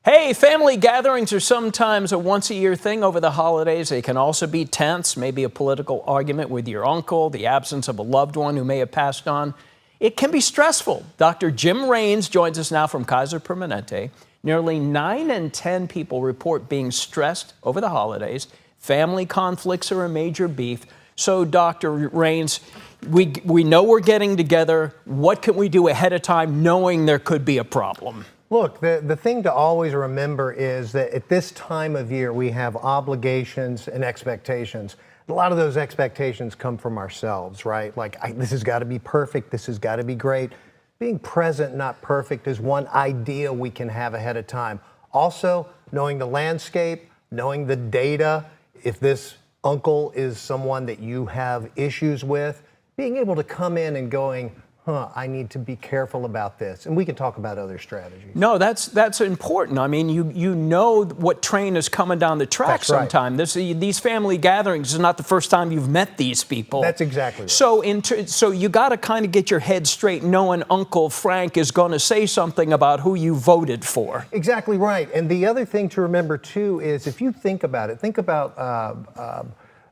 Hey, family gatherings are sometimes a once-a-year thing over the holidays. They can also be tense, maybe a political argument with your uncle, the absence of a loved one who may have passed on. It can be stressful. Dr. Jim Raines joins us now from Kaiser Permanente. Nearly 9 in 10 people report being stressed over the holidays. Family conflicts are a major beef. So, Dr. Raines, we know we're getting together. What can we do ahead of time knowing there could be a problem? Look, the thing to always remember is that at this time of year, we have obligations and expectations. A lot of those expectations come from ourselves, right? Like, this has got to be perfect. This has got to be great. Being present, not perfect, is one idea we can have ahead of time. Also, knowing the landscape, knowing the data, if this uncle is someone that you have issues with, being able to come in and going, I need to be careful about this. And we can talk about other strategies. No, that's important. I mean, you know what train is coming down the track sometime. Right. These family gatherings is not the first time you've met these people. That's exactly right. So you got to kind of get your head straight knowing Uncle Frank is going to say something about who you voted for. Exactly right. And the other thing to remember, too, is if you think about it, think about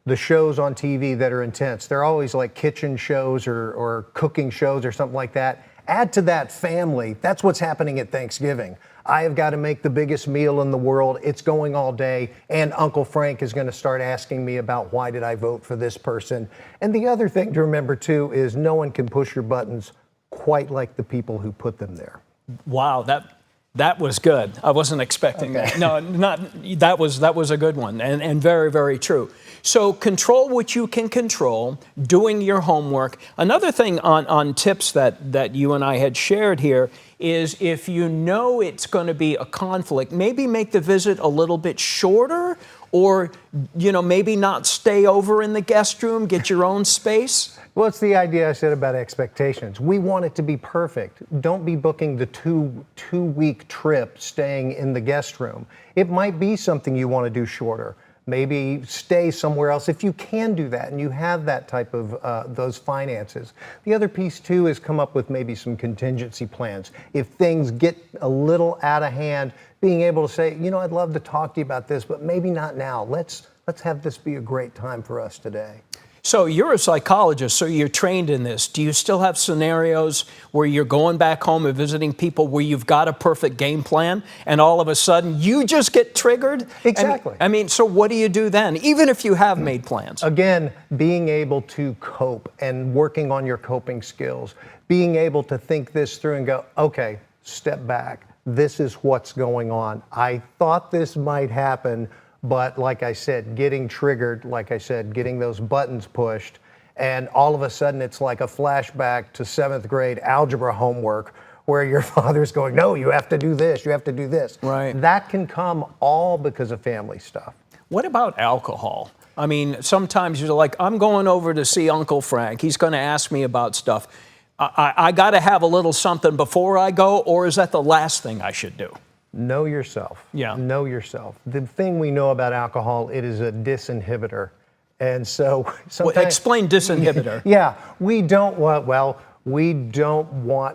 the shows on TV that are intense. They're always like kitchen shows or cooking shows or something like that. Add to that family. That's what's happening at Thanksgiving. I have got to make the biggest meal in the world. It's going all day. And Uncle Frank is going to start asking me about why did I vote for this person. And the other thing to remember, too, is no one can push your buttons quite like the people who put them there. Wow, that was good. I wasn't expecting that. No, that was a good one and very, very true. So control what you can control, doing your homework. Another thing on tips that you and I had shared here is if you know it's going to be a conflict, maybe make the visit a little bit shorter, or maybe not stay over in the guest room, get your own space. Well, it's the idea I said about expectations. We want it to be perfect. Don't be booking the two-week trip staying in the guest room. It might be something you want to do shorter. Maybe stay somewhere else if you can do that and you have that type of those finances. The other piece, too, is come up with maybe some contingency plans. If things get a little out of hand, being able to say, I'd love to talk to you about this, but maybe not now. Let's have this be a great time for us today. So you're a psychologist, so you're trained in this. Do you still have scenarios where you're going back home and visiting people where you've got a perfect game plan and all of a sudden you just get triggered? Exactly. So what do you do then, even if you have made plans? Again, being able to cope and working on your coping skills, being able to think this through and go, okay, step back. This is what's going on. I thought this might happen. But like I said, getting triggered, getting those buttons pushed, and all of a sudden it's like a flashback to 7th grade algebra homework where your father's going, no, you have to do this, you have to do this. Right. That can come all because of family stuff. What about alcohol? I mean, sometimes you're like, I'm going over to see Uncle Frank. He's going to ask me about stuff. I got to have a little something before I go, or is that the last thing I should do? Know yourself. Yeah. Know yourself. The thing we know about alcohol, it is a disinhibitor. And so sometimes... Well, explain disinhibitor. Yeah. We don't want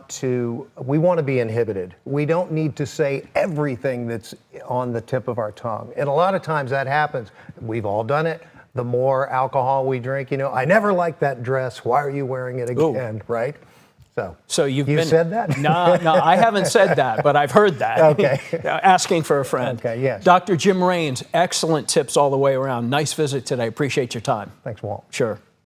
to be inhibited. We don't need to say everything that's on the tip of our tongue. And a lot of times that happens. We've all done it. The more alcohol we drink, I never liked that dress. Why are you wearing it again? Ooh. Right? So you said that? No, I haven't said that, but I've heard that. Okay. Asking for a friend. Okay, yes. Dr. Jim Raines, excellent tips all the way around. Nice visit today. Appreciate your time. Thanks, Walt. Sure.